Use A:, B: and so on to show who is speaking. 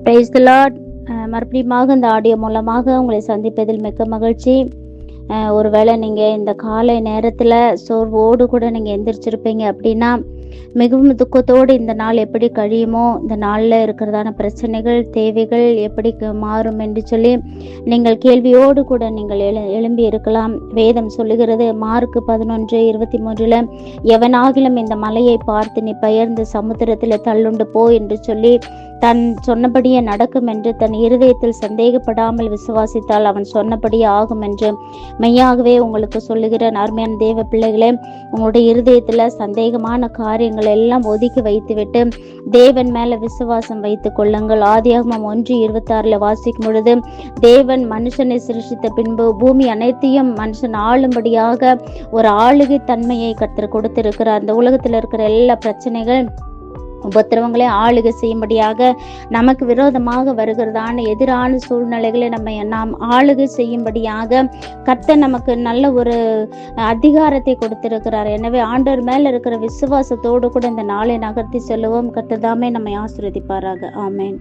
A: Praise the Lord. மறுபடியும் இந்த audio மூலமாக உங்களை சந்திப்பதில் மிக்க மகிழ்ச்சி. ஒருவேளை நீங்கள் இந்த காலை நேரத்தில் சோர்வோடு கூட நீங்கள் எந்திரிச்சிருப்பீங்க அப்படின்னா, மிகவும் துக்கத்தோடு இந்த நாள் எப்படி கழியுமோ, இந்த நாளில் இருக்கிறதான பிரச்சனைகள் தேவைகள் எப்படி மாறும் என்று சொல்லி நீங்கள் கேள்வியோடு கூட நீங்கள் எழும்பி இருக்கலாம். வேதம் சொல்லுகிறது, மார்க் 11:23, எவனாகிலும் இந்த மலையை பார்த்து நீ பெயர்ந்து சமுத்திரத்தில் தள்ளுண்டு போ என்று சொல்லி தன் சொன்னபடியே நடக்கும் என்று தன் இருதயத்தில் சந்தேகப்படாமல் விசுவாசித்தால் அவன் சொன்னபடியே ஆகும் என்று மெய்யாகவே உங்களுக்கு சொல்லுகிறேன். அருமையான தேவ பிள்ளைகளே, உங்களுடைய இருதயத்துல சந்தேகமான காரியங்கள் எல்லாம் ஒதுக்கி வைத்துவிட்டு தேவன் மேல விசுவாசம் வைத்துக் கொள்ளுங்கள். ஆதியாகமம் 1:26 வாசிக்கும் பொழுது, தேவன் மனுஷனை சிருஷ்டித்த பின்பு பூமி அனைத்தையும் மனுஷன் ஆளும்படியாக ஒரு ஆளுகை தன்மையை கர்த்தர் கொடுத்திருக்கிறார். அந்த உலகத்தில் இருக்கிற எல்லா பிரச்சனைகள் உபத்திரவங்களை ஆளுகை செய்யும்படியாக நமக்கு விரோதமாக வருகிறதான எதிரான சூழ்நிலைகளை நாம் ஆளுகை செய்யும்படியாக கர்த்தர் நமக்கு நல்ல ஒரு அதிகாரத்தை கொடுத்திருக்கிறார். எனவே ஆண்டவர் மேல இருக்கிற விசுவாசத்தோடு கூட இந்த நாளை நகர்த்தி செல்லுவோம். கர்த்தர் தாமே நம்மை ஆசீர்வதிப்பாராக. ஆமென்.